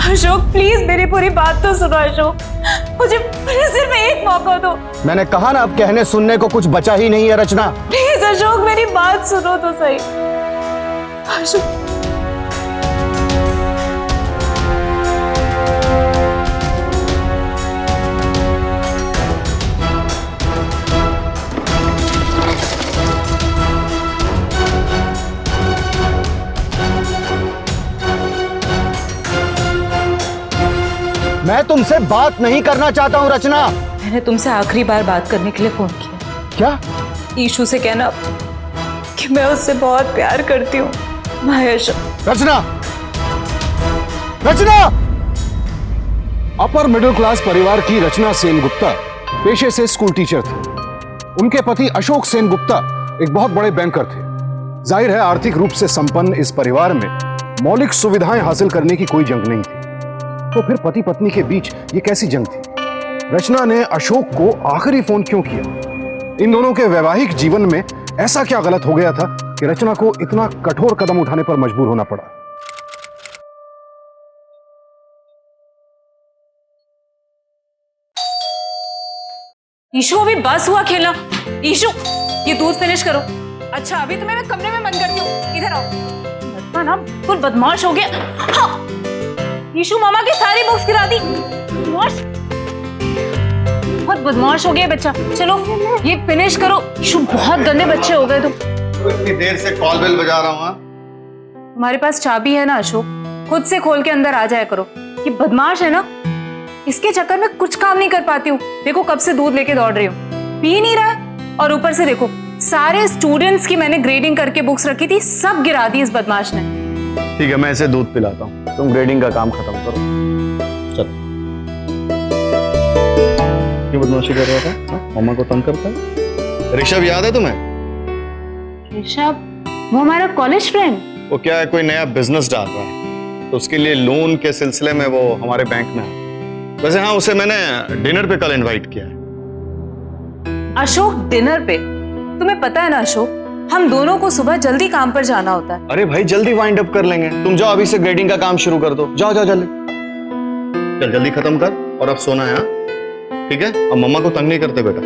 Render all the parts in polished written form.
Ashok please मेरी पूरी बात तो सुनो अशोक, मुझे सिर्फ एक मौका दो। मैंने कहा ना, अब कहने सुनने को कुछ बचा ही नहीं है रचना। प्लीज अशोक मेरी बात सुनो तो सही। अशोक मैं तुमसे बात नहीं करना चाहता हूं रचना। मैंने तुमसे आखिरी बार बात करने के लिए फोन किया। क्या? ईशू से कहना कि मैं उससे बहुत प्यार करती हूँ। बाय अशोक। रचना, रचना! अपर मिडिल क्लास परिवार की रचना सेनगुप्ता पेशे से स्कूल टीचर थे। उनके पति अशोक सेनगुप्ता एक बहुत बड़े बैंकर थे। जाहिर है आर्थिक रूप से संपन्न इस परिवार में मौलिक सुविधाएं हासिल करने की कोई जंग नहीं थी। तो फिर पति पत्नी के बीच ये कैसी जंग थी? रचना ने अशोक को आखिरी फोन क्यों किया? इन दोनों के वैवाहिक जीवन में ऐसा क्या गलत हो गया था कि रचना को इतना कठोर कदम उठाने पर मजबूर होना पड़ा? ईशु अभी बस हुआ खेलना। ईशु ये दूध फिनिश करो। अच्छा अभी तुम्हें मैं कमरे में बंद करती हूँ, इधर आओ। लड़का ना बिल्कुल बदमाश हो गया। हाँ। ईशु मामा की सारी बुक्स गिरा दी। बदमाश, बहुत बदमाश हो गया बच्चा। चलो ये फिनिश करो। ईशु बहुत गंदे बच्चे हो गए तुम। तो इतनी देर से कॉल बेल बजा रहा हूँ। तुम्हारे पास चाबी है ना अशोक, खुद से खोल के अंदर आ जाया करो। ये बदमाश है ना, इसके चक्कर में कुछ काम नहीं कर पाती हूँ। देखो कब से दूध लेके दौड़ रही हूँ, पी नहीं रहा है। और ऊपर से देखो सारे स्टूडेंट्स की मैंने ग्रेडिंग करके बुक्स रखी थी, सब गिरा दी इस बदमाश ने। ठीक है मैं इसे दूध पिलाता हूँ, तुम ग्रेडिंग का काम खत्म करो। चलो। क्यों बदमाशी कर रहा था? मम्मा को तंग करता है? ऋषभ याद है तुम्हें? ऋषभ? वो हमारा कॉलेज फ्रेंड। वो क्या है, कोई नया बिजनेस डाल रहा है तो उसके लिए लोन के सिलसिले में वो हमारे बैंक में है। वैसे हाँ, उसे मैंने डिनर पे कल इनवाइट किया है। अशोक डिनर पे? तुम्हें पता है ना अशोक, हम दोनों को सुबह जल्दी काम पर जाना होता है। अरे भाई जल्दी वाइंड अप कर लेंगे, तुम जाओ अभी से ग्रेडिंग का काम शुरू कर दो। जाओ जाओ जल्दी, चल जल्दी खत्म कर और अब सोना है। ठीक है, अब मम्मा को तंग नहीं करते बेटा।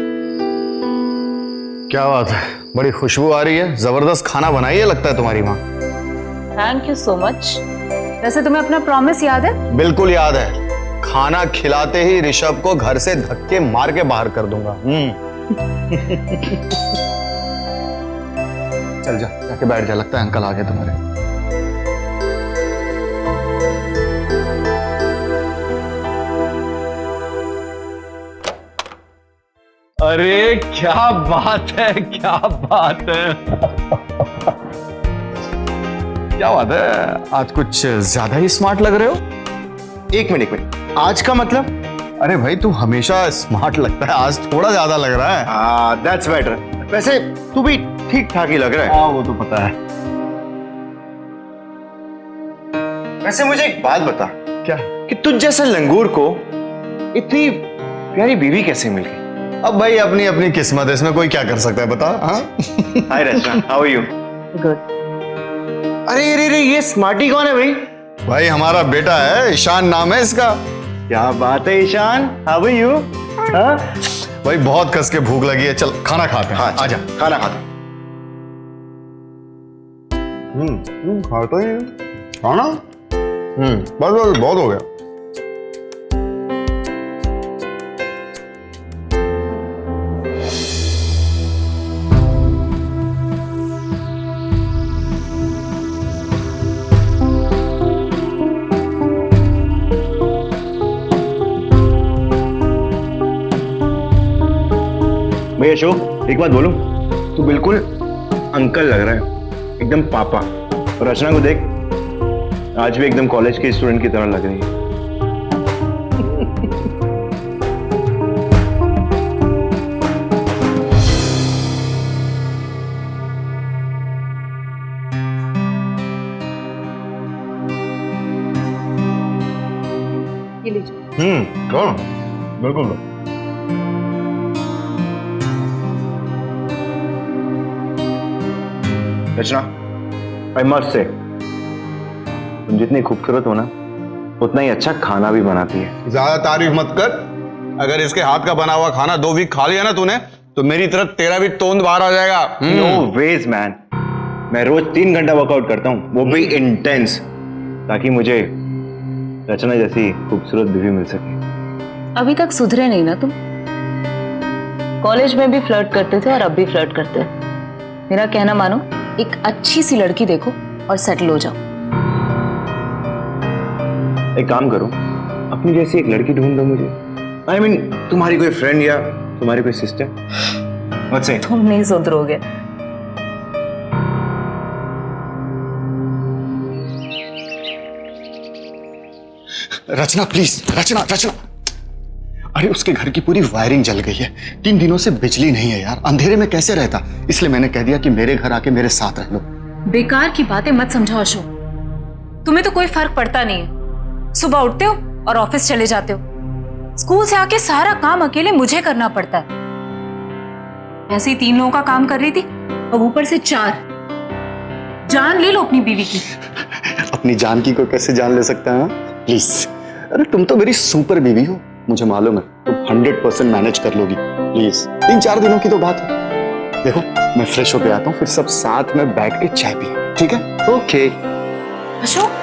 क्या बात है, बड़ी खुशबू आ रही है। जबरदस्त खाना बनाई है लगता है तुम्हारी माँ। Thank you so much. वैसे तुम्हें अपना प्रॉमिस याद है? बिल्कुल याद है, खाना खिलाते ही ऋषभ को घर से धक्के मार के बाहर कर दूंगा। चल जा, जाके बैठ जा, लगता है अंकल आ गए तुम्हारे। अरे क्या बात है, क्या बात है। क्या बात है, आज कुछ ज्यादा ही स्मार्ट लग रहे हो। एक मिनट, आज का मतलब? अरे भाई तू हमेशा स्मार्ट लगता है, आज थोड़ा ज्यादा लग रहा है। That's better. वैसे तू भी ठीक ठाक ही लग रहा है। हाँ वो तो पता है। वैसे मुझे एक बात बता, क्या? कि तुझ जैसे लंगूर को इतनी प्यारी बीवी कैसे मिल गई? अब भाई अपनी अपनी किस्मत है, इसमें कोई क्या कर सकता है बता। हाँ हाय रचना, हाउ आर यू? गुड। अरे अरे ये स्मार्टी कौन है भाई? भाई हमारा बेटा है, ईशान नाम है इसका। क्या बात है ईशान, हाउ आर यू? भाई बहुत कस के भूख लगी है, चल खाना खाते हैं। हाँ, आजा खाना खाते हैं। खाता ही खाना। बस बस बहुत हो गया। भाई अशोक एक बात बोलूं, तू बिल्कुल अंकल लग रहा है, एकदम पापा। और रचना को देख, आज भी एकदम कॉलेज के स्टूडेंट की तरह लग रही है। ये लीजिए। कौन? बिल्कुल। रचना, आई मस्ट से, तुम जितनी खूबसूरत हो ना, उतना ही अच्छा खाना भी बनाती है। ज्यादा तारीफ मत कर। अगर इसके हाथ का बना हुआ खाना 2 वीक खा लिया ना तूने, तो मेरी तरफ तेरा भी तोंद बाहर आ जाएगा। नो वेज मैन, मैं रोज 3 घंटा वर्कआउट करता हूँ, वो भी इंटेंस, ताकि मुझे रचना जैसी खूबसूरत बीवी मिल सके। अभी तक सुधरे नहीं ना तुम। कॉलेज में भी फ्लर्ट करते थे और अब भी फ्लर्ट करते हो। मेरा कहना मानो, एक अच्छी सी लड़की देखो और सेटल हो जाओ। एक काम करो, अपनी जैसी एक लड़की ढूंढ दो मुझे। आई मीन तुम्हारी कोई फ्रेंड या तुम्हारी कोई सिस्टर। What's it? तुम नहीं सुधरोगे। रचना प्लीज, रचना रचना। अरे उसके घर की पूरी वायरिंग जल गई है, 3 दिनों से बिजली नहीं है यार, अंधेरे में कैसे रहता। इसलिए मैंने कह दिया कि मेरे घर आके मेरे साथ रह लो। बेकार की बातें मत समझाओ अशोक, तुम्हें तो कोई फर्क पड़ता नहीं है। सुबह उठते हो और ऑफिस चले जाते हो। स्कूल से आके सारा काम अकेले मुझे करना पड़ता है। ऐसे ही 3 लोगों का काम कर रही थी, अब ऊपर से 4। जान ले लो अपनी बीवी की। अपनी जानकी को कैसे जान ले सकता है? प्लीज। अरे तुम तो मेरी सुपर बीवी हो, मुझे मालूम है तुम 100% मैनेज कर लोगी। प्लीज, 3-4 दिनों की तो बात है। देखो मैं फ्रेश होके आता हूँ, फिर सब साथ में बैठ के चाय पिए, ठीक है? ओके। अशोक,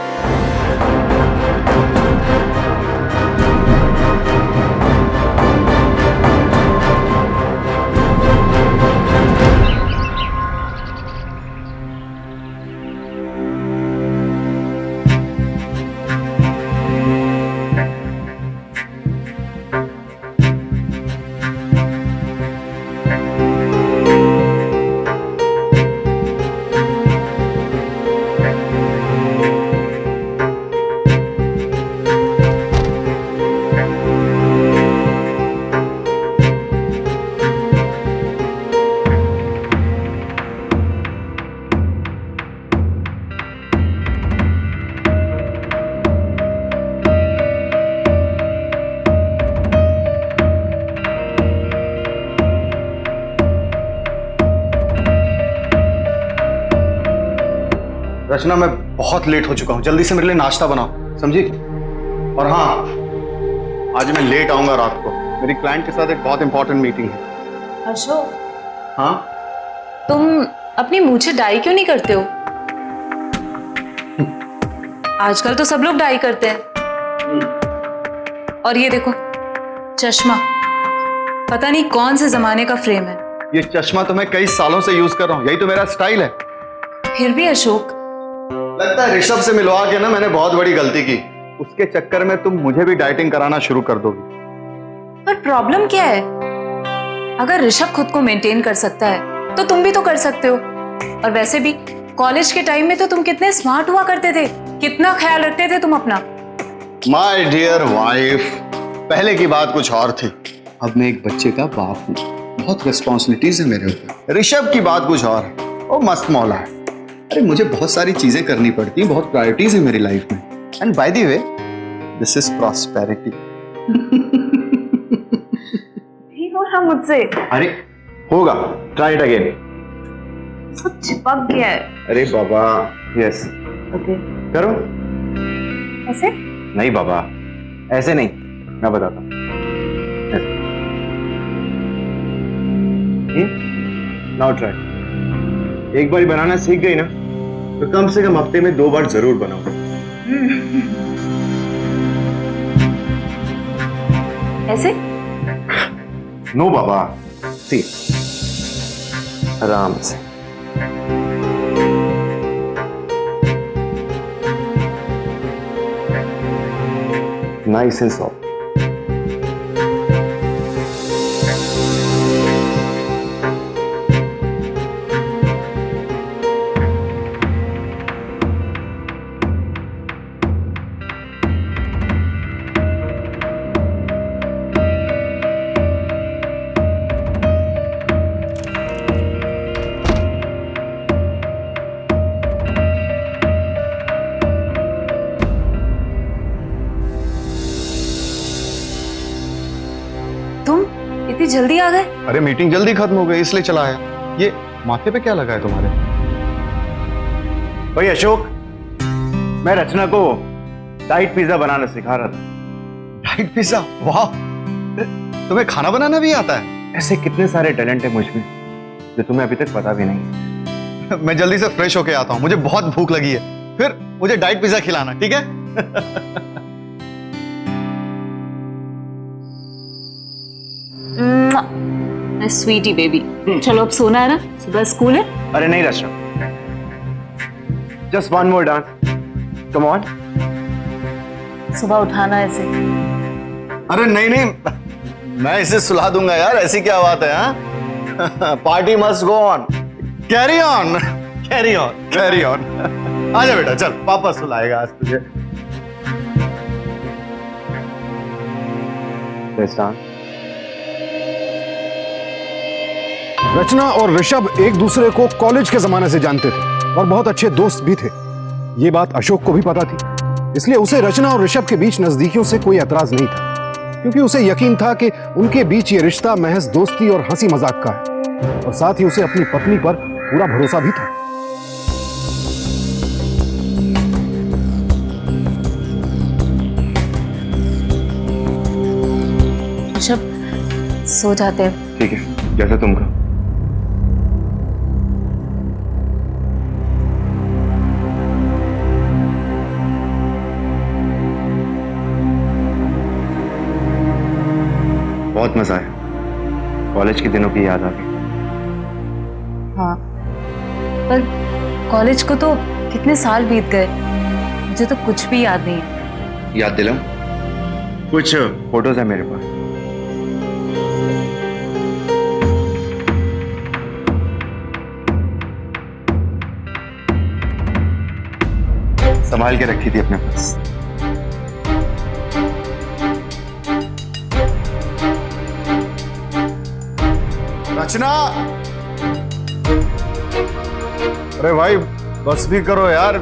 रचना मैं बहुत लेट हो चुका हूँ, जल्दी से मेरे लिए नाश्ता बनाओ, समझी? और हाँ, आज मैं लेट आऊंगा रात को, मेरी क्लाइंट के साथ एक बहुत इंपॉर्टेंट मीटिंग है। अशोक, हाँ? तुम अपनी मूछें डाई क्यों नहीं करते हो? आजकल तो सब लोग डाई करते हैं। और ये देखो, चश्मा, पता नहीं कौन से जमाने का फ्रेम है। ये चश्मा तो मैं कई सालों से यूज कर रहा हूँ, यही तो मेरा स्टाइल है। फिर भी अशोक, लगता है ऋषभ से मिलवा के ना मैंने बहुत बड़ी गलती की। उसके चक्कर में तुम मुझे भी डाइटिंग कराना शुरू कर दोगी। पर प्रॉब्लम क्या है? अगर ऋषभ खुद को मेंटेन कर सकता है तो तुम भी तो कर सकते हो। और वैसे भी कॉलेज के टाइम में तो तुम कितने स्मार्ट हुआ करते थे, कितना ख्याल रखते थे तुम अपना। माय डियर वाइफ, पहले की बात कुछ और थी, अब मैं एक बच्चे का बाप हूँ, बहुत रिस्पॉन्सिबिलिटीज है मेरे ऊपर। ऋषभ की बात कुछ और है, वो मस्त मौला है। अरे मुझे बहुत सारी चीजें करनी पड़ती, बहुत प्रायोरिटीज है मेरी लाइफ में। And by the way, this is prosperity. ठीक हो रहा मुझसे? अरे होगा, ट्राई इट अगेन। सब चिपक गया है। अरे बाबा, यस, ओके, करो। ऐसे? नहीं बाबा, ऐसे नहीं, मैं बताता हूँ। Now try. एक बार बनाना सीख गई ना, तो कम से कम हफ्ते में 2 बार जरूर बनाओ। ऐसे? नो बाबा, सी, आराम से। Nice and soft. तुम इतनी जल्दी आ गए? अरे मीटिंग जल्दी खत्म हो गई इसलिए चला आया। ये माथे पे क्या लगा है तुम्हारे? भाई अशोक, मैं रचना को डाइट पिज्जा बनाना सिखा रहा था। डाइट पिज्जा, वाह! तुम्हें खाना बनाना भी आता है? ऐसे कितने सारे टैलेंट है मुझ में जो तुम्हें अभी तक पता भी नहीं। मैं जल्दी से फ्रेश होके आता हूँ, मुझे बहुत भूख लगी है। फिर मुझे डाइट पिज्जा खिलाना, ठीक है? स्वीटी बेबी, चलो अब सोना है ना, सुबह स्कूल है। अरे नहीं Rachna, just one more dance, come on. सुबह उठाना है इसे। अरे नहीं नहीं, मैं इसे सुला दूंगा यार, ऐसी क्या बात है? हाँ, party must go on, carry on, carry on, carry on. आजा बेटा, चल, पापा सुलाएगा आज तुझे। रचना और ऋषभ एक दूसरे को कॉलेज के जमाने से जानते थे और बहुत अच्छे दोस्त भी थे। ये बात अशोक को भी पता थी, इसलिए उसे रचना और ऋषभ के बीच नजदीकियों से कोई एतराज नहीं था, क्योंकि उसे यकीन था कि उनके बीच ये रिश्ता महज दोस्ती और हंसी मजाक का है, और साथ ही उसे अपनी पत्नी पर पूरा भरोसा भी था। ऋषभ, सो जाते हैं। ठीक है, जैसे तुम कहो। बहुत मजा आया, कॉलेज के दिनों की याद आ गई। हाँ, पर कॉलेज को तो कितने साल बीत गए, मुझे तो कुछ भी याद नहीं है। याद दिलाऊं? कुछ फोटोज है मेरे पास। संभाल के रखी थी अपने पास। रचना, अरे भाई बस भी करो यार,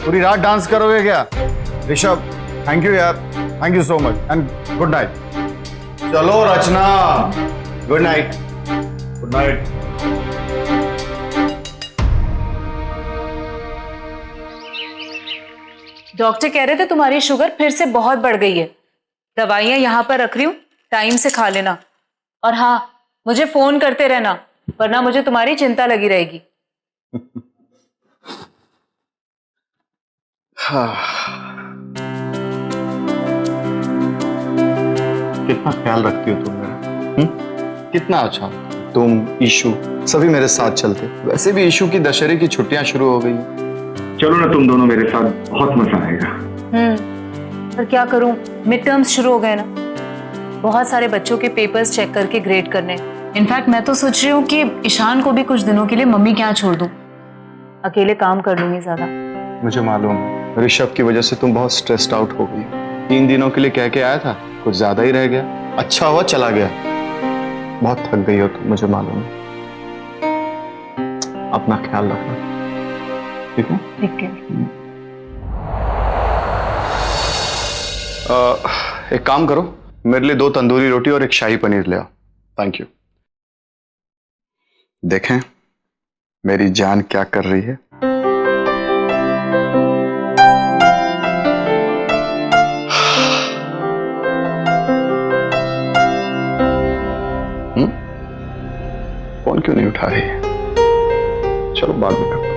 पूरी रात डांस करोगे क्या? ऋषभ, थैंक यू यार, thank you so much and good night. चलो Rachna, good night. Good night. Doctor कह रहे थे तुम्हारी शुगर फिर से बहुत बढ़ गई है। दवाइयां यहाँ पर रख रही हूँ, टाइम से खा लेना। और हाँ, मुझे फोन करते रहना, वरना मुझे तुम्हारी चिंता लगी रहेगी। कितना ख्याल रखती हो तुम मेरा, कितना अच्छा। तुम, ईशु, सभी मेरे साथ चलते। वैसे भी ईशु की दशहरे की छुट्टियां शुरू हो गई। चलो ना तुम दोनों मेरे साथ, बहुत मजा आएगा। पर क्या करूं, मिड टर्म्स शुरू हो गए ना, बहुत सारे बच्चों के पेपर्स चेक करके ग्रेड करने। इनफैक्ट मैं तो सोच रही हूँ कि ईशान को भी कुछ दिनों के लिए मम्मी के यहाँ छोड़ दूं, अकेले काम कर लूंगी ज्यादा। मुझे मालूम है, ऋषभ की वजह से तुम बहुत स्ट्रेस्ड आउट हो गई। 3 दिनों के लिए कह के आया था, कुछ ज्यादा ही रह गया। अच्छा हुआ चला गया, बहुत थक गई हो तुम, मुझे मालूम है। अपना ख्याल रखना, ठीक है? ठीक है। एक काम करो, मेरे लिए 2 तंदूरी रोटी और 1 शाही पनीर ले आओ। Thank you. देखें मेरी जान क्या कर रही है। फोन क्यों नहीं उठा रही है? चलो बाद में करता हूं।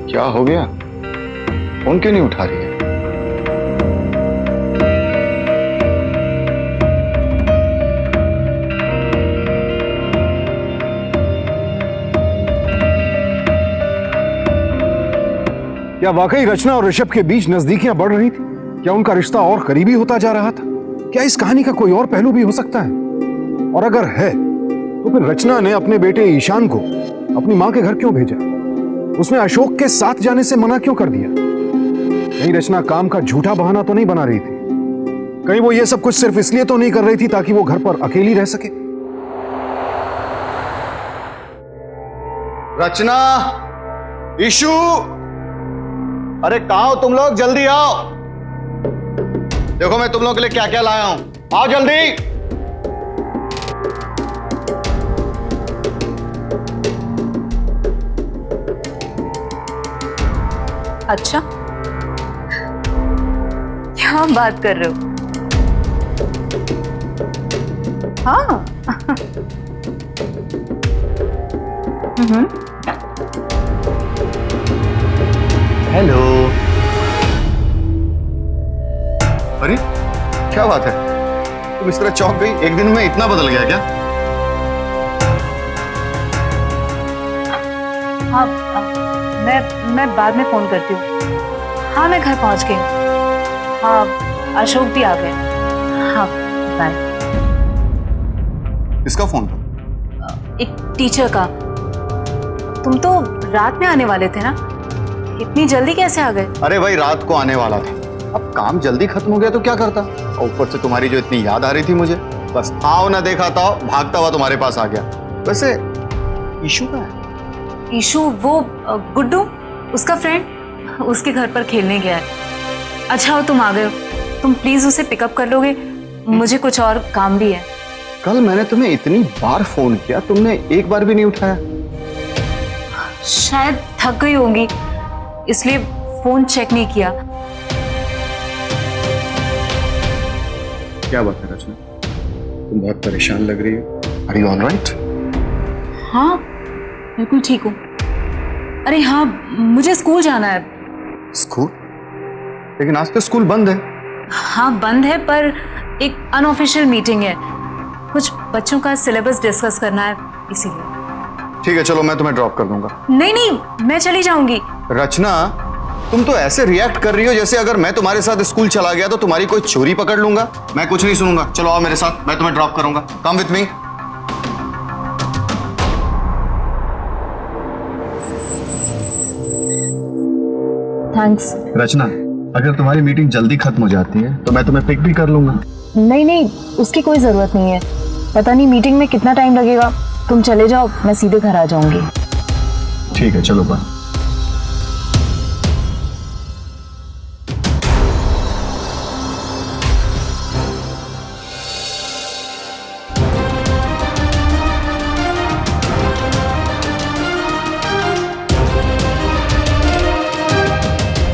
क्या हो गया? फोन क्यों नहीं उठा रही है? क्या वाकई रचना और ऋषभ के बीच नजदीकियां बढ़ रही थी? क्या उनका रिश्ता और करीबी होता जा रहा था? क्या इस कहानी का कोई और पहलू भी हो सकता है? और अगर है तो फिर रचना ने अपने बेटे ईशान को अपनी मां के घर क्यों भेजा? उसने अशोक के साथ जाने से मना क्यों कर दिया? कहीं रचना काम का झूठा बहाना तो नहीं बना रही थी? कहीं वो ये सब कुछ सिर्फ इसलिए तो नहीं कर रही थी ताकि वो घर पर अकेली रह सके? रचना, ईशु, अरे कहाँ हो तुम लोग? जल्दी आओ। देखो मैं तुम लोगों के लिए क्या क्या लाया हूं, आओ जल्दी। अच्छा, क्या बात कर रहे हो? हाँ। हेलो। अरे क्या बात है, तुम इस तरह चौंक गई? एक दिन में इतना बदल गया क्या? हाँ, मैं बाद में फोन करती हूँ। हाँ, मैं घर पहुंच गई हूँ। हाँ, अशोक भी आ गए। हाँ, बाय। किसका फोन था? एक टीचर का। तुम तो रात में आने वाले थे ना, इतनी जल्दी कैसे आ गए? अरे भाई रात को आने वाला था, अब काम जल्दी खत्म हो गया तो क्या करता, और ऊपर से तुम्हारी जो इतनी याद आ रही थी मुझे, बस आओ ना देखा था, भागता हुआ तुम्हारे पास आ गया। वैसे ईशू का है? ईशू वो गुड्डू, उसका फ्रेंड, उसके घर पर खेलने गया है। अच्छा हो तुम आ गए हो। तुम प्लीज उसे पिकअप कर लोगे? मुझे कुछ और काम भी है। कल मैंने तुम्हें इतनी बार फोन किया, तुमने एक बार भी नहीं उठाया। शायद थक गई होंगी, इसलिए फोन चेक नहीं किया। क्या बात है रचना, तुम बहुत परेशान लग रही हो। Are you alright? हाँ, बिल्कुल ठीक हूँ। अरे हाँ, मुझे स्कूल जाना है। स्कूल? लेकिन आज तो स्कूल बंद है। हाँ बंद है, पर एक अनऑफिशियल मीटिंग है, कुछ बच्चों का सिलेबस डिस्कस करना है, इसीलिए। ठीक है चलो, मैं तुम्हें ड्रॉप कर दूंगा। नहीं नहीं, मैं चली जाऊंगी। रचना, तुम तो ऐसे रिएक्ट कर रही हो जैसे अगर मैं तुम्हारे साथ स्कूल चला गया तो तुम्हारी कोई चोरी पकड़ लूंगा। मैं कुछ नहीं सुनूंगा, चलो आओ मेरे साथ, मैं तुम्हें ड्रॉप करूंगा। Come with me. थैंक्स। रचना, अगर तुम्हारी मीटिंग जल्दी खत्म हो जाती है तो मैं तुम्हें पिक भी कर लूंगा। नहीं नहीं, उसकी कोई जरूरत नहीं है। पता नहीं मीटिंग में कितना टाइम लगेगा। तुम चले जाओ, मैं सीधे घर आ जाऊंगी। ठीक है चलो बाय।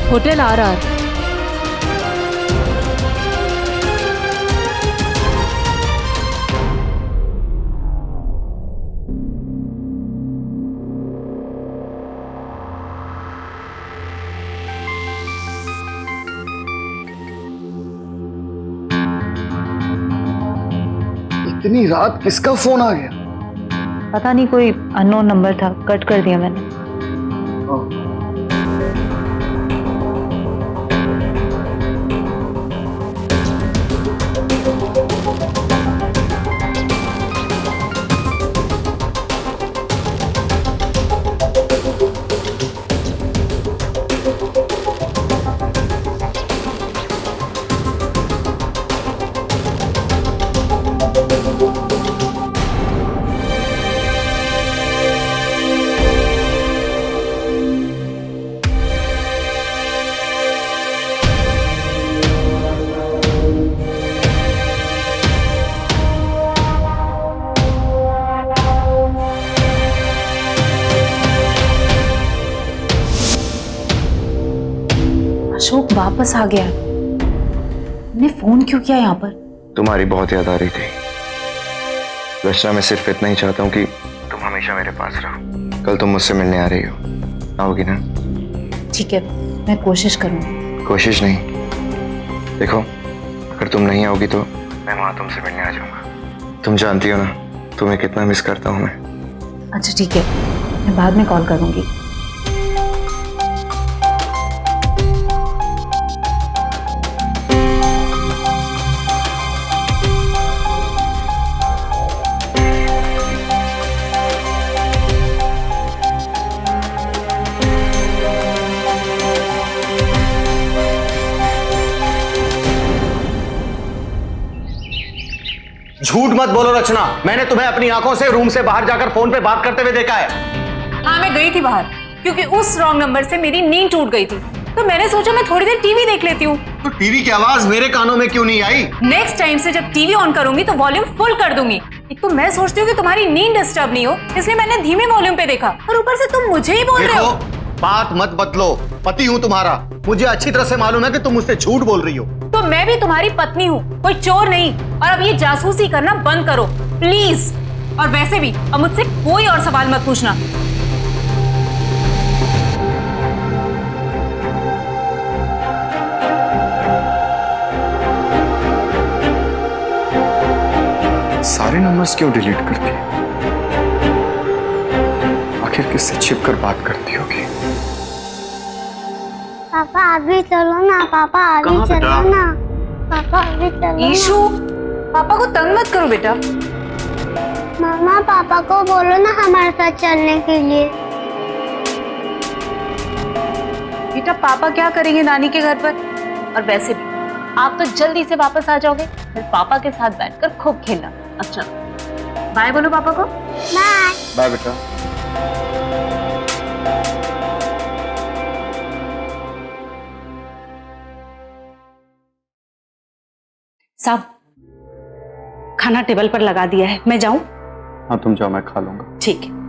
Hotel RR। इतनी रात किसका फोन आ गया? पता नहीं, कोई अननोन नंबर था, कट कर दिया मैंने। अशोक वापस आ गया। ने फोन क्यों किया यहाँ पर? तुम्हारी बहुत याद आ रही थी रचना। मैं सिर्फ इतना ही चाहता हूँ कि तुम हमेशा मेरे पास रहो। कल तुम मुझसे मिलने आ रही हो, आओगी ना? ठीक है, मैं कोशिश करूंगी। कोशिश नहीं, देखो अगर तुम नहीं आओगी तो मैं वहां तुमसे मिलने आ जाऊंगा। तुम जानती हो ना तुम्हें कितना मिस करता हूँ मैं। अच्छा ठीक है, मैं बाद में कॉल करूंगी। झूठ मत बोलो रचना, मैंने तुम्हें अपनी आंखों से रूम से बाहर जाकर फोन पे बात करते हुए देखा है। हाँ मैं गई थी बाहर, क्योंकि उस रॉन्ग नंबर से मेरी नींद टूट गई थी, तो मैंने सोचा मैं थोड़ी देर टीवी देख लेती हूँ। तो टीवी की आवाज मेरे कानों में क्यों नहीं आई? नेक्स्ट टाइम से जब टीवी ऑन करूंगी तो वॉल्यूम फुल कर दूंगी। एक तो मैं सोचती हूँ कि तुम्हारी नींद डिस्टर्ब नहीं हो, इसलिए मैंने धीमे वॉल्यूम पे देखा, और ऊपर से तुम मुझे ही बोल रहे देखो, हो। बात मत बदलो। पति हूँ तुम्हारा, मुझे अच्छी तरह से मालूम है कि तुम मुझसे झूठ बोल रही हो। तो मैं भी तुम्हारी पत्नी हूँ, कोई चोर नहीं। और अब ये जासूसी करना बंद करो प्लीज। और वैसे भी अब मुझसे कोई और सवाल मत पूछना। सारे नंबर्स क्यों डिलीट करती है? आखिर किससे छिपकर बात करती होगी? पापा अभी चलो ना, पापा अभी चलो ना, पापा अभी चलो। ईशु, पापा को तंग मत करो बेटा। मामा पापा को बोलो ना हमारे साथ चलने के लिए। बेटा पापा क्या करेंगे नानी के घर पर, और वैसे भी आप तो जल्दी से वापस आ जाओगे, फिर पापा के साथ बैठकर खूब खेलना। अच्छा बाय बोलो पापा को। बाय। बाय बेटा। साहब खाना टेबल पर लगा दिया है, मैं जाऊं? हाँ तुम जाओ, मैं खा लूंगा। ठीक है।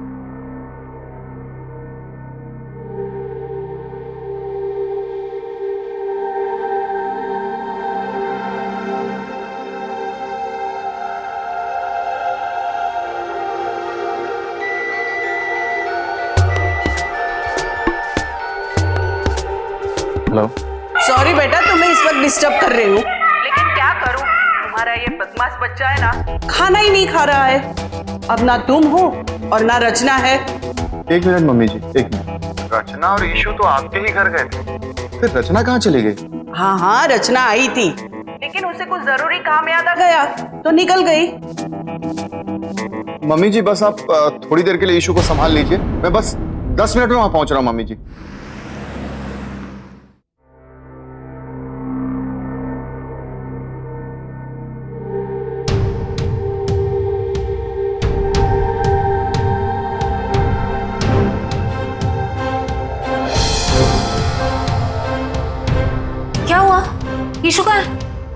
हेलो। सॉरी बेटा, तुम्हें इस वक्त डिस्टर्ब कर रही हूँ। लेकिन क्या करूं, तुम्हारा ये बदमाश बच्चा है ना, खाना ही नहीं खा रहा है। अब ना तुम हो और ना रचना है। एक मिनट मम्मी जी, एक मिनट। रचना और ईशु तो आपके ही घर गए थे, फिर रचना कहाँ चली गई? हाँ हाँ, रचना आई थी, लेकिन उसे कुछ जरूरी काम याद आ गया तो निकल गई। मम्मी जी बस आप थोड़ी देर के लिए ईशु को संभाल लीजिए, मैं बस 10 मिनट में वहां पहुंच रहा हूँ मम्मी जी। क्या हुआ? ईशु का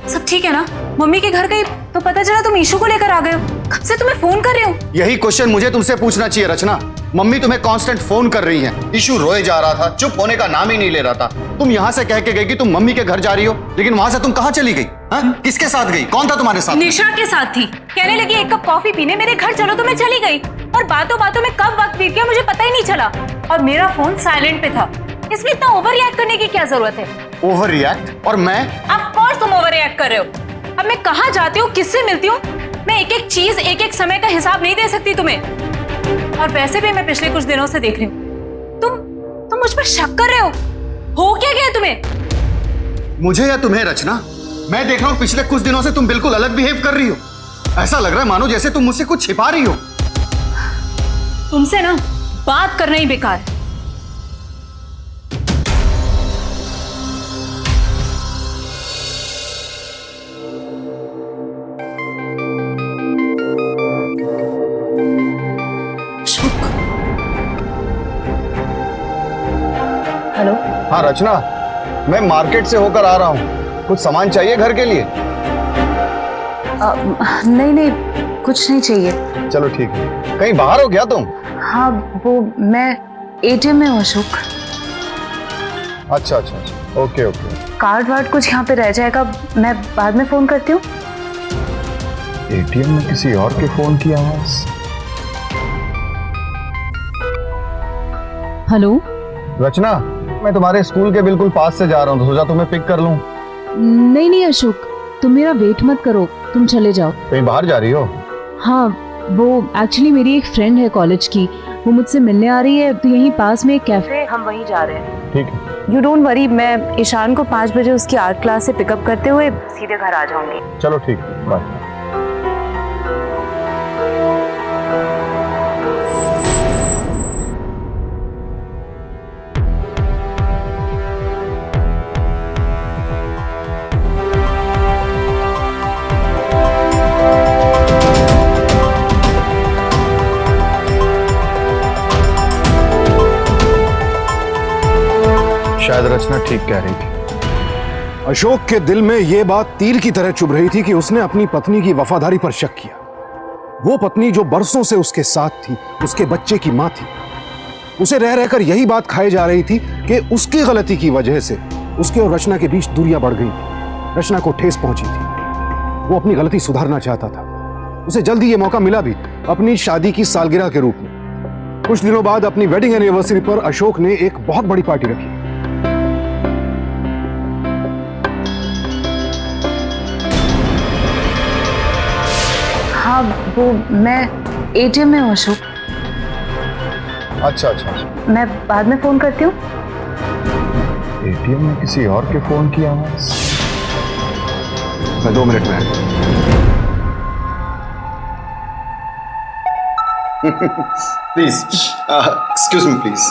सब ठीक है ना? मम्मी के घर गई तो पता चला तुम ईशु को लेकर आ गए हो। कब से तुम्हें फोन कर रही हूँ। यही क्वेश्चन मुझे तुमसे पूछना चाहिए रचना। मम्मी तुम्हें कांस्टेंट फोन कर रही हैं। ईशु रोए जा रहा था, चुप होने का नाम ही नहीं ले रहा था। तुम यहाँ से कह के गई कि तुम मम्मी के घर जा रही हो, लेकिन वहां से तुम कहाँ चली गई? हाँ? किसके साथ गई? कौन था तुम्हारे साथ? निशा के साथ थी। कहने लगी एक कप कॉफी पीने मेरे घर चलो, तो मैं चली गई। और बातों बातों में कब वक्त बीत गया मुझे पता ही नहीं चला, और मेरा फोन साइलेंट पे था। इसमें इतना ओवर रिएक्ट करने की क्या जरूरत है? Over react? और मैं? ऑफ कोर्स तुम ओवर रिएक्ट कर रहे हो। अब मैं कहाँ जाती हूँ, किससे मिलती हूँ, मैं एक एक चीज एक एक समय का हिसाब नहीं दे सकती तुम्हें। और वैसे भी मैं पिछले कुछ दिनों से देख रही हूँ तुम मुझ पर शक कर रहे हो क्या गया तुम्हें? मुझे या तुम्हें रचना? मैं देख रहा हूँ पिछले कुछ दिनों से तुम बिल्कुल अलग बिहेव कर रही हो। ऐसा लग रहा है मानो जैसे तुम मुझसे कुछ छिपा रही हो। तुमसे ना बात करना ही बेकार है। हेलो। हाँ रचना, मैं मार्केट से होकर आ रहा हूँ, कुछ सामान चाहिए घर के लिए? नहीं कुछ नहीं चाहिए। चलो ठीक है। कहीं बाहर हो क्या तुम? हाँ वो मैं एटीएम में हूँ अशोक। अच्छा, ओके। कार्ड वार्ड कुछ यहाँ पे रह जाएगा, मैं बाद में फोन करती हूँ। एटीएम में किसी और के फोन की आवाज। हेलो रचना, मैं तुम्हारे स्कूल के बिल्कुल पास से जा रहा हूँ, तो सोचा तुम्हें पिक कर लूं। नहीं अशोक, तुम मेरा वेट मत करो, तुम चले जाओ। कहीं बाहर जा रही हो? हाँ वो एक्चुअली मेरी एक फ्रेंड है कॉलेज की, वो मुझसे मिलने आ रही है, तो यहीं पास में एक कैफे, हम वहीं जा रहे हैं। ठीक है। यू डोंट वरी, मैं ईशान को 5 बजे उसकी आर्ट क्लास से पिकअप करते हुए सीधे घर आ जाऊंगी। चलो ठीक है, बाय। शायद रचना ठीक कह रही थी। अशोक के दिल में यह बात तीर की तरह चुभ रही थी कि उसने अपनी पत्नी की वफादारी पर शक किया। वो पत्नी जो बरसों से उसके साथ थी, उसके बच्चे की मां थी। उसे रह रहकर यही बात खाई जा रही थी कि उसकी गलती की वजह से उसके और रचना के बीच दूरियां बढ़ गई थी। रचना को ठेस पहुंची थी। वो अपनी गलती सुधारना चाहता था। उसे जल्दी ये मौका मिला भी, अपनी शादी की सालगिरह के रूप में। कुछ दिनों बाद अपनी वेडिंग एनिवर्सरी पर अशोक ने एक बहुत बड़ी पार्टी रखी। हाँ वो मैं एटीएम में हूँ अशोक। अच्छा अच्छा अच्छा। मैं बाद में फोन करती हूँ। एटीएम में किसी और के फोन की आवाज। मैं 2 मिनट में आया। Please excuse me please.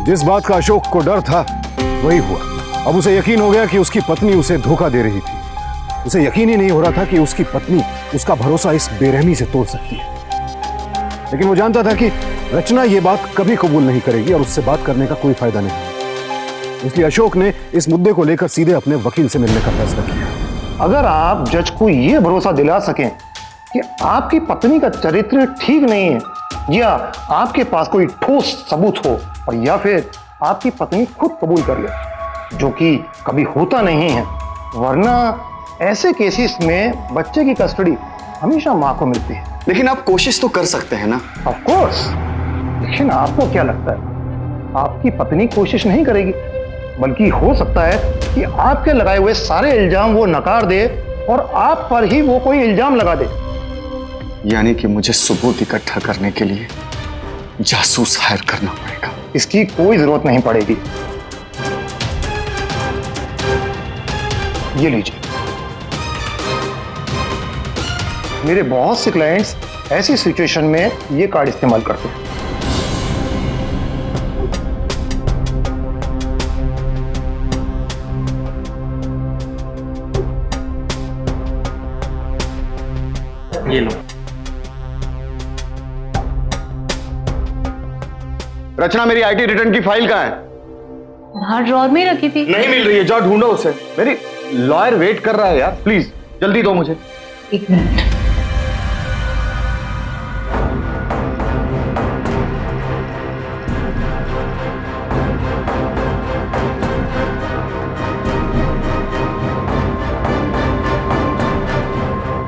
जिस बात का अशोक को डर था वही हुआ। अब उसे यकीन हो गया कि उसकी पत्नी उसे धोखा दे रही थी। उसे यकीन ही नहीं हो रहा था कि उसकी पत्नी उसका भरोसा इस बेरहमी से तोड़ सकती है। लेकिन वो जानता था कि रचना ये बात कभी कबूल नहीं करेगी और उससे बात करने का कोई फायदा नहीं। इसलिए अशोक ने इस मुद्दे को लेकर सीधे अपने वकील से मिलने का फैसला किया। अगर आप जज को यह भरोसा दिला सकें कि आपकी पत्नी का चरित्र ठीक नहीं है, या आपके पास कोई ठोस सबूत हो, और या फिर आपकी पत्नी खुद कबूल कर ले, जो कि कभी होता नहीं है, वरना ऐसे केसेस में बच्चे की कस्टडी हमेशा मां को मिलती है। लेकिन आप कोशिश तो कर सकते हैं ना। Of course. लेकिन आपको क्या लगता है, आपकी पत्नी कोशिश नहीं करेगी? बल्कि हो सकता है कि आपके लगाए हुए सारे इल्जाम वो नकार दे और आप पर ही वो कोई इल्जाम लगा दे। यानी कि मुझे सबूत इकट्ठा करने के लिए जासूस हायर करना पड़ेगा। इसकी कोई जरूरत नहीं पड़ेगी। ये लीजिए। मेरे बहुत से क्लाइंट्स ऐसी सिचुएशन में ये कार्ड इस्तेमाल करते हैं। ये लो। रचना, मेरी आईटी रिटर्न की फाइल कहाँ है? बाहर ड्रॉर में रखी थी। नहीं मिल रही है, जाओ ढूंढो उसे। मेरी लॉयर वेट कर रहा है यार, प्लीज जल्दी दो मुझे। 1 मिनट।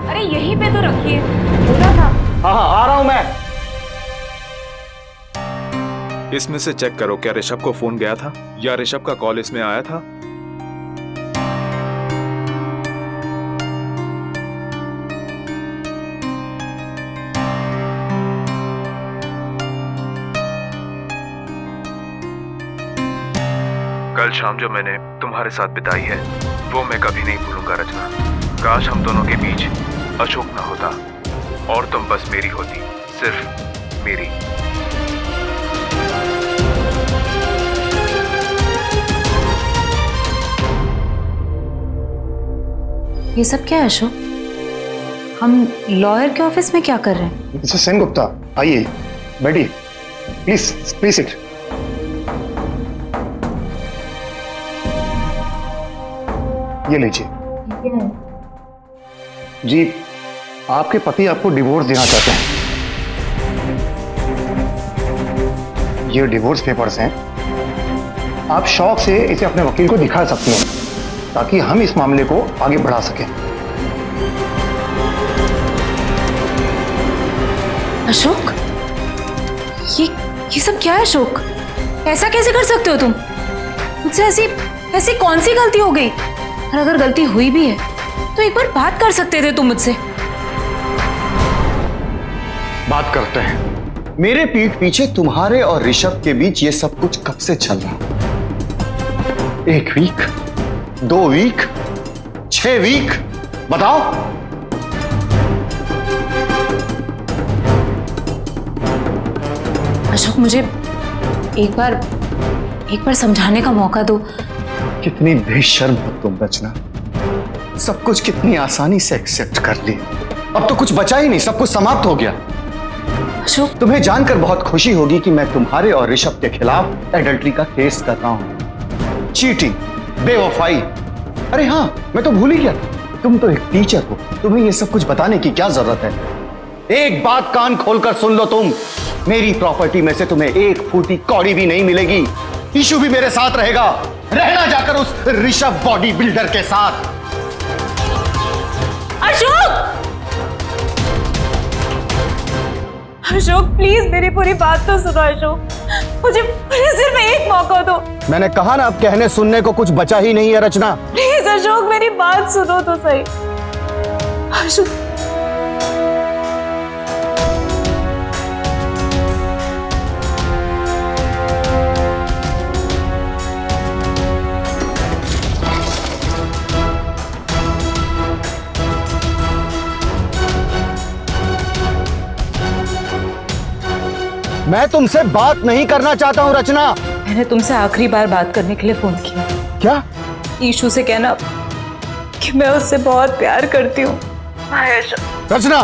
अरे यहीं पे तो रखी है, बोला था। हाँ हाँ आ रहा हूं मैं। इसमें से चेक करो, क्या ऋषभ को फोन गया था या ऋषभ का कॉल इसमें आया था? कल शाम जो मैंने तुम्हारे साथ बिताई है वो मैं कभी नहीं भूलूंगा रचना। काश हम दोनों के बीच अशोक ना होता और तुम बस मेरी होती, सिर्फ मेरी। ये सब क्या है अशोक? हम लॉयर के ऑफिस में क्या कर रहे हैं? मिसेस सेन गुप्ता, आइए बैठिए, प्लीज प्लीज सिट। ये लीजिए। जी, आपके पति आपको डिवोर्स देना चाहते हैं। ये डिवोर्स पेपर्स हैं। आप शौक से इसे अपने वकील को दिखा सकती हैं ताकि हम इस मामले को आगे बढ़ा सकें। अशोक, ये सब क्या है अशोक? ऐसा कैसे कर सकते हो तुम? मुझसे ऐसी ऐसी कौन सी गलती हो गई? और अगर गलती हुई भी है तो एक बार बात कर सकते थे तुम मुझसे। बात करते हैं। मेरे पीठ पीछे तुम्हारे और ऋषभ के बीच ये सब कुछ कब से चल रहा? 1 वीक, 2 वीक, 6 वीक, बताओ। अशोक, मुझे एक बार समझाने का मौका दो। कितनी बेशर्म हो तुम रचना, सब कुछ कितनी आसानी से एक्सेप्ट कर लिया। अब तो कुछ बचा ही नहीं, सब कुछ समाप्त हो गया। अशोक, तुम्हें जानकर बहुत खुशी होगी कि मैं तुम्हारे और ऋषभ के खिलाफ एडल्ट्री का केस कर रहा हूं। चीटिंग, बेवफाई, अरे हाँ मैं तो भूल ही गया, तुम तो एक टीचर हो, तुम्हें ये सब कुछ बताने की क्या जरूरत है। एक बात कान खोलकर सुन लो तुम, मेरी प्रॉपर्टी में से तुम्हें एक फूटी कौड़ी भी नहीं मिलेगी। ईशु भी मेरे साथ रहेगा, रहना जाकर उस ऋषभ बॉडी बिल्डर के साथ। अशोक, अशोक प्लीज मेरी पूरी बात तो सुनो। अशोक, मुझे सिर्फ एक मौका दो। मैंने कहा ना, अब कहने सुनने को कुछ बचा ही नहीं है रचना। प्लीज अशोक मेरी बात सुनो तो सही। अशोक, मैं तुमसे बात नहीं करना चाहता हूं रचना। मैंने तुमसे आखिरी बार बात करने के लिए फोन किया। क्या? ईशु से कहना कि मैं उससे बहुत प्यार करती हूँ। रचना,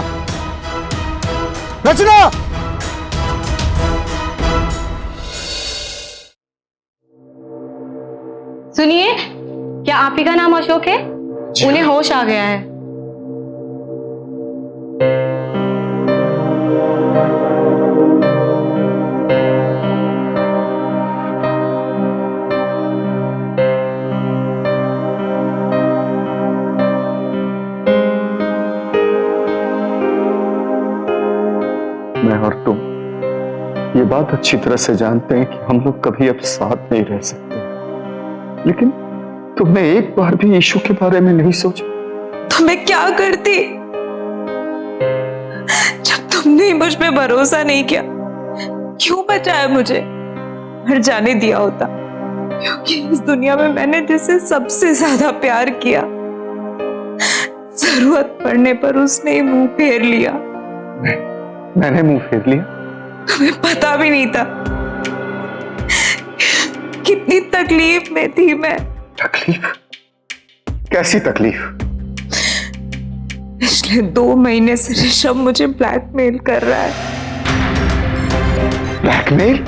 रचना! सुनिए, क्या आप ही का नाम अशोक है? उन्हें होश आ गया है। मैं और तुम ये बात अच्छी तरह से जानते हैं कि हम लोग कभी अब साथ नहीं रह सकते, लेकिन तुमने एक बार भी ईशु के बारे में नहीं सोचा। तो मैं क्या करती जब तुमने मुझ पे भरोसा नहीं किया? क्यों बचाया मुझे? मर जाने दिया होता, क्योंकि इस दुनिया में मैंने जिससे सबसे ज्यादा प्यार किया, जरूरत पड़ने पर उसने ही मुंह फेर लिया। मैंने मुंह फेर लिया? तुम्हें पता भी नहीं था कितनी तकलीफ में थी मैं। तकलीफ? कैसी तकलीफ? पिछले 2 महीने से ऋषभ मुझे ब्लैकमेल कर रहा है। ब्लैकमेल?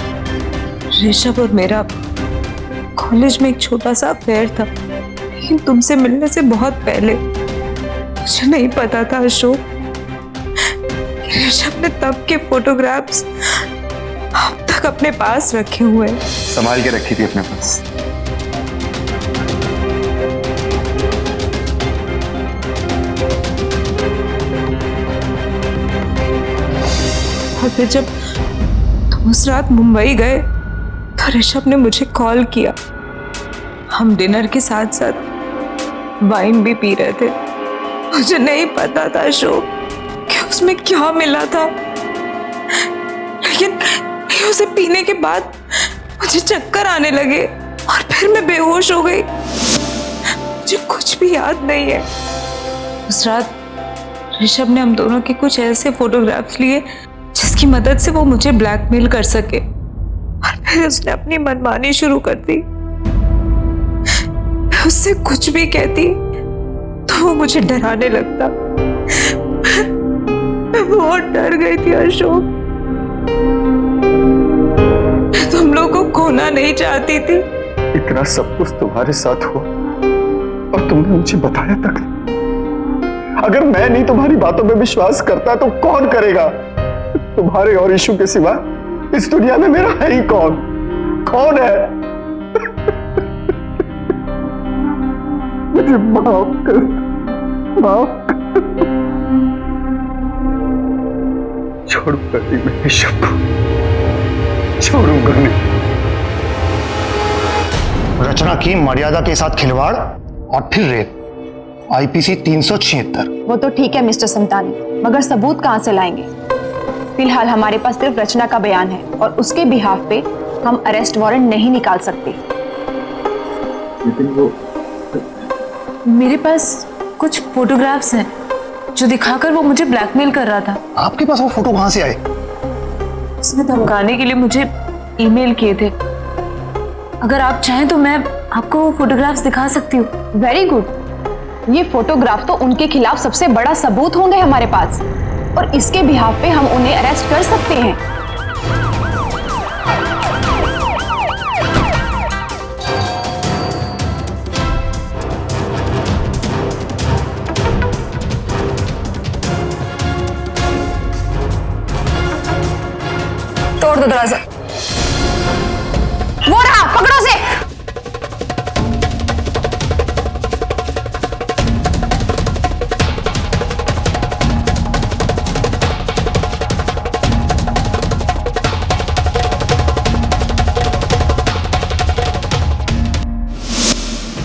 ऋषभ और मेरा कॉलेज में एक छोटा सा अफेयर था, लेकिन तुमसे मिलने से बहुत पहले। मुझे नहीं पता था अशोक, ऋषभ ने तब के फोटोग्राफ्स अब तक अपने पास रखे हुए हैं। संभाल के रखी थी अपने पास। और फिर जब तुम उस रात मुंबई गए तो ऋषभ ने मुझे कॉल किया। हम डिनर के साथ साथ वाइन भी पी रहे थे। मुझे नहीं पता था अशोक कि उसमें क्या मिला था, लेकिन उसे पीने के बाद मुझे चक्कर आने लगे और फिर मैं बेहोश हो गई। मुझे कुछ भी याद नहीं है। उस रात ऋषभ ने हम दोनों के कुछ ऐसे फोटोग्राफ्स लिए जिसकी मदद से वो मुझे ब्लैकमेल कर सके, और फिर उसने अपनी मनमानी शुरू कर दी। मैं उससे कुछ भी कहती तो वो मुझे डराने लगता। मैं बहुत डर गई थी अशोक। मैं तुम लोगों को खोना नहीं चाहती थी। इतना सब कुछ तुम्हारे साथ हुआ और तुमने मुझे बताया तक नहीं। अगर मैं नहीं तुम्हारी बातों में विश्वास करता तो कौन करेगा? तुम्हारे और ईशु के सिवा इस दुनिया में मेरा है ही कौन? कौन है? मुझे माफ कर, माफ कर। छोड़ूंगा नहीं मैं ईशु को, छोड़ूंगा नहीं। रचना की मर्यादा के साथ खिलवाड़ और फिर रेप, आईपीसी 376। वो तो ठीक है मिस्टर संतानी, मगर सबूत कहाँ से लाएंगे? फिलहाल हमारे पास सिर्फ रचना का बयान है और उसके बिहाफ पे हम अरेस्ट वारंट नहीं निकाल सकते। लेकिन वो मेरे पास कुछ फोटोग्राफ्स हैं जो दिखाकर वो मुझे ब्लैकमेल कर रहा था। आपके पास वो फोटो कहां से आए? उसने धमकाने के लिए मुझे ईमेल किए थे। अगर आप चाहें तो मैं आपको वो फोटोग्राफ्स दिखा सकती हूँ। Very good. ये फोटोग्राफ तो उनके खिलाफ सबसे बड़ा सबूत होंगे हमारे पास, और इसके बिहाफ पे हम उन्हें अरेस्ट कर सकते हैं। तोड़ दो दरवाजा। वो रहा, पकड़ो से।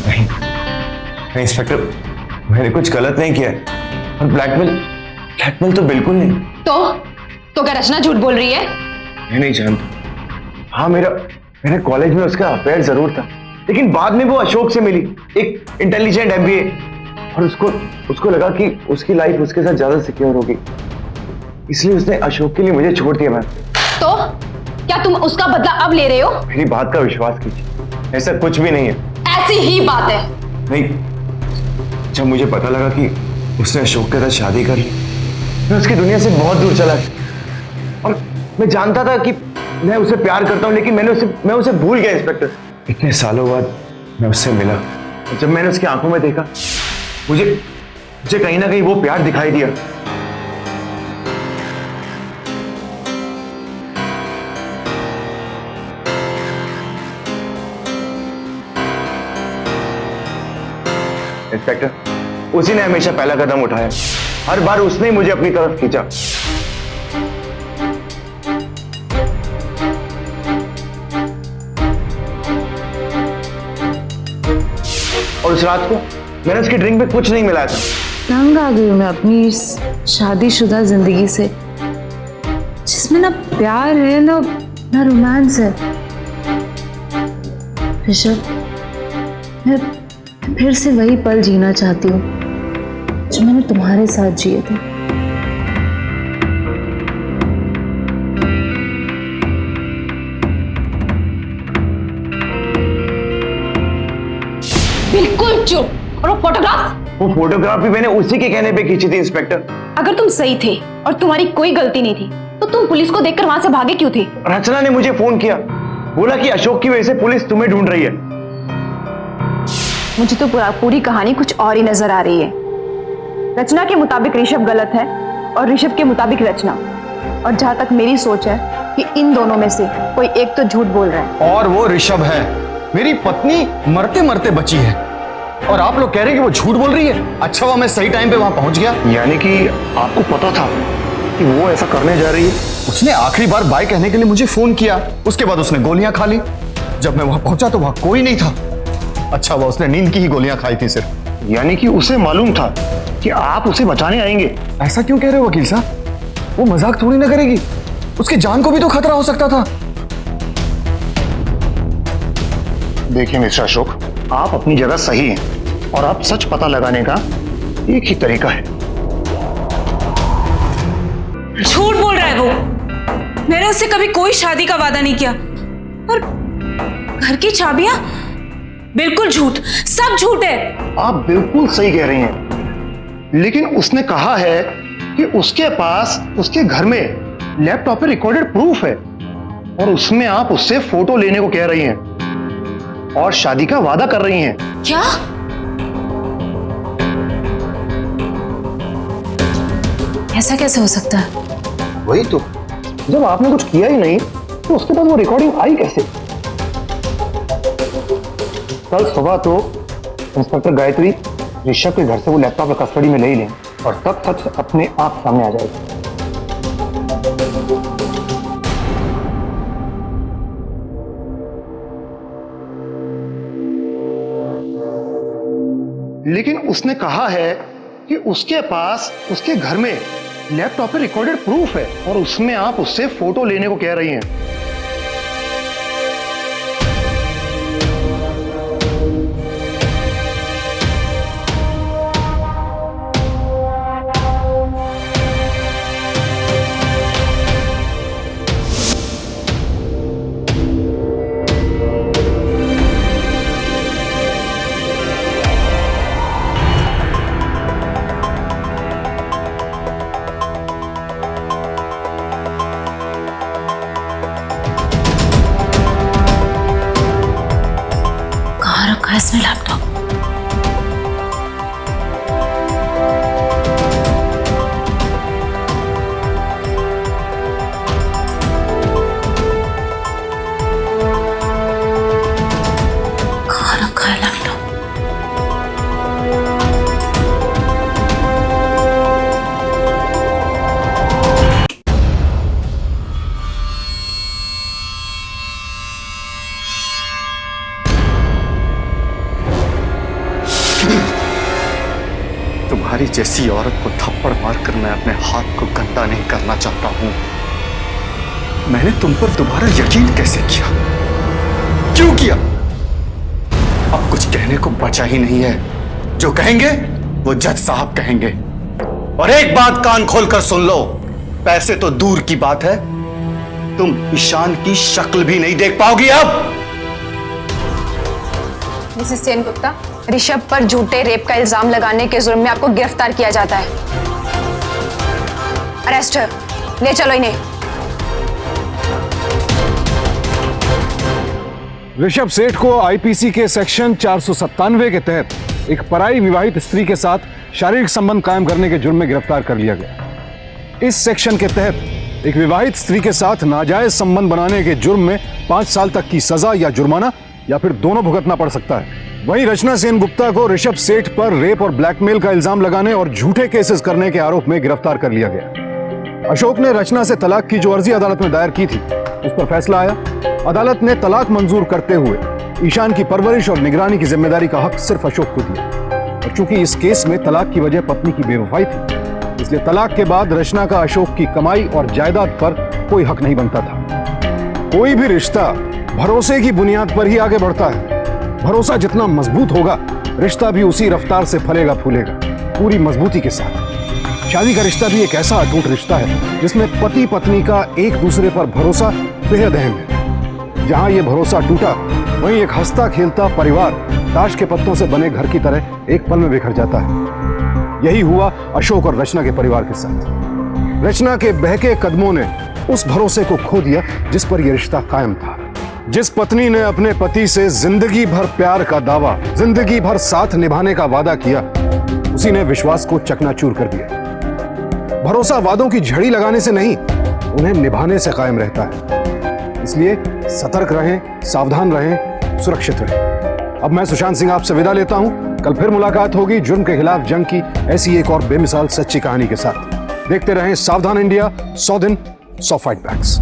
नहीं इंस्पेक्टर, मैंने कुछ गलत नहीं किया है। और ब्लैकमेल तो बिल्कुल नहीं। तो क्या रचना झूठ बोल रही है? मैं नहीं जानता। हाँ, मेरे कॉलेज में उसका अफेयर जरूर था, लेकिन बाद में वो अशोक से मिली, एक इंटेलिजेंट एमबीए, और उसको लगा कि उसकी लाइफ उसके साथ ज्यादा सिक्योर होगी, इसलिए उसने अशोक के लिए मुझे छोड़ दिया। मैम, तो क्या तुम उसका बदला अब ले रहे हो? मेरी बात का विश्वास कीजिए, ऐसा कुछ भी नहीं है। ऐसी ही बात है। नहीं, जब मुझे पता लगा कि उसने अशोक के साथ शादी कर ली, मैं उसकी दुनिया से बहुत दूर चला गया। और मैं जानता था कि मैं उसे प्यार करता हूं, लेकिन मैं उसे भूल गया इंस्पेक्टर। इतने सालों बाद मैं उससे मिला, और जब मैंने उसकी आंखों में देखा, मुझे कहीं ना कहीं वो प्यार दिखाई दिया। इंस्पेक्टर, उसी ने हमेशा पहला कदम उठाया। हर बार उसने मुझे अपनी तरफ खींचा। और उस रात को मैंने उसकी ड्रिंक में कुछ नहीं मिलाया था। तंग आ गई हूँ मैं अपनी इस शादीशुदा जिंदगी से, जिसमें ना प्यार है ना रोमांस है। ऋषभ, मैं फिर से वही पल जीना चाहती हूँ जो मैंने तुम्हारे साथ जिए थे। बिल्कुल चुप। और वो फोटोग्राफ भी मैंने उसी के कहने पे खींची थी इंस्पेक्टर। अगर तुम सही थे और तुम्हारी कोई गलती नहीं थी, तो तुम पुलिस को देखकर वहां से भागे क्यों थे? रचना ने मुझे फोन किया, बोला कि अशोक की वजह से पुलिस तुम्हें ढूंढ रही है। मुझे तो पूरी कहानी कुछ और ही नजर आ रही है। रचना के मुताबिक ऋषभ गलत है, और ऋषभ के मुताबिक रचना। और जहां तक मेरी सोच है कि इन दोनों में से कोई एक तो झूठ बोल रहा है। और वो ऋषभ है। मेरी पत्नी मरते मरते बची है, और आप लोग कह रहे हैं कि वो झूठ बोल रही है। अच्छा हुआ मैं सही टाइम पे वहां पहुंच गया। यानी कि आपको पता था कि वो ऐसा करने जा रही है? उसने आखिरी बार बाय कहने के लिए मुझे फोन किया, उसके बाद उसने गोलियां खा ली। जब मैं वहां पहुंचा तो वहां कोई नहीं था। अच्छा हुआ उसने नींद की ही गोलियां खाई थी सिर्फ। यानी कि उसे मालूम था कि आप उसे बचाने आएंगे। ऐसा क्यों कह रहे हो वकील साहब? वो मजाक थोड़ी ना करेगी, उसकी जान को भी तो खतरा हो सकता था। देखिए मिस्टर अशोक, आप अपनी जगह सही हैं, और आप सच पता लगाने का एक ही तरीका है। झूठ बोल रहा है वो। मैंने उससे कभी कोई शादी का वादा नहीं किया, और घर की चाबियां बिल्कुल झूठ, सब झूठ है। आप बिल्कुल सही कह रही हैं, लेकिन उसने कहा है कि उसके पास उसके घर में लैपटॉप पे रिकॉर्डेड प्रूफ है, और उसमें आप उससे फोटो लेने को कह रही हैं और शादी का वादा कर रही हैं। क्या? ऐसा कैसे हो सकता है? वही तो, जब आपने कुछ किया ही नहीं तो उसके बाद वो रिकॉर्डिंग आई कैसे? कल सुबह तो इंस्पेक्टर गायत्री ऋषभ के घर से वो लैपटॉप कस्टडी में ले ही लें, और तब सच अपने आप सामने आ जाएगा। लेकिन उसने कहा है कि उसके पास उसके घर में लैपटॉप पे रिकॉर्डेड प्रूफ है, और उसमें आप उससे फोटो लेने को कह रही हैं। कहाँ इसमें लैपटॉप? कहाँ रखा है लैपटॉप? तुम्हारी जैसी औरत को थप्पड़ मारकर मैं अपने हाथ को गंदा नहीं करना चाहता हूं। मैंने तुम पर दोबारा यकीन कैसे किया? क्यों किया? अब कुछ कहने को बचा ही नहीं है। जो कहेंगे वो जज साहब कहेंगे। और एक बात कान खोलकर सुन लो, पैसे तो दूर की बात है, तुम ईशान की शक्ल भी नहीं देख पाओगी अब। मिसेस सेन गुप्ता, ऋषभ पर झूठे रेप का इल्जाम लगाने के जुर्म में आपको गिरफ्तार किया जाता है। अरेस्ट, ले चलो इन्हें। ऋषभ सेठ को आईपीसी के सेक्शन 497 के तहत एक पराई विवाहित स्त्री के साथ शारीरिक संबंध कायम करने के जुर्म में गिरफ्तार कर लिया गया। इस सेक्शन के तहत एक विवाहित स्त्री के साथ नाजायज संबंध बनाने के जुर्म में 5 साल तक की सजा या जुर्माना या फिर दोनों भुगतना पड़ सकता है। वहीं रचना सेन गुप्ता को ऋषभ सेठ पर रेप और ब्लैकमेल का इल्जाम लगाने और झूठे केसेस करने के आरोप में गिरफ्तार कर लिया गया। अशोक ने रचना से तलाक की जो अर्जी अदालत में दायर की थी, उस पर फैसला आया। अदालत ने तलाक मंजूर करते हुए ईशान की परवरिश और निगरानी की जिम्मेदारी का हक सिर्फ अशोक को दिया। और चूंकि इस केस में तलाक की वजह पत्नी की बेवफाई थी, इसलिए तलाक के बाद रचना का अशोक की कमाई और जायदाद पर कोई हक नहीं बनता था। कोई भी रिश्ता भरोसे की बुनियाद पर ही आगे बढ़ता है। भरोसा जितना मजबूत होगा, रिश्ता भी उसी रफ्तार से फलेगा फूलेगा, पूरी मजबूती के साथ। शादी का रिश्ता भी एक ऐसा अटूट रिश्ता है जिसमें पति पत्नी का एक दूसरे पर भरोसा बेहद अहम है। जहां यह भरोसा टूटा, वहीं एक हंसता खेलता परिवार ताश के पत्तों से बने घर की तरह एक पल में बिखर जाता है। यही हुआ अशोक और रचना के परिवार के साथ। रचना के बहके कदमों ने उस भरोसे को खो दिया जिस पर यह रिश्ता कायम था। जिस पत्नी ने अपने पति से जिंदगी भर प्यार का दावा, जिंदगी भर साथ निभाने का वादा किया, उसी ने विश्वास को चकनाचूर कर दिया। भरोसा वादों की झड़ी लगाने से नहीं, उन्हें निभाने से कायम रहता है। इसलिए सतर्क रहें, सावधान रहें, सुरक्षित रहें। अब मैं सुशांत सिंह आपसे विदा लेता हूं। कल फिर मुलाकात होगी जुर्म के खिलाफ जंग की ऐसी एक और बेमिसाल सच्ची कहानी के साथ। देखते रहें सावधान इंडिया, 100 दिन 100 फाइट बैक्स।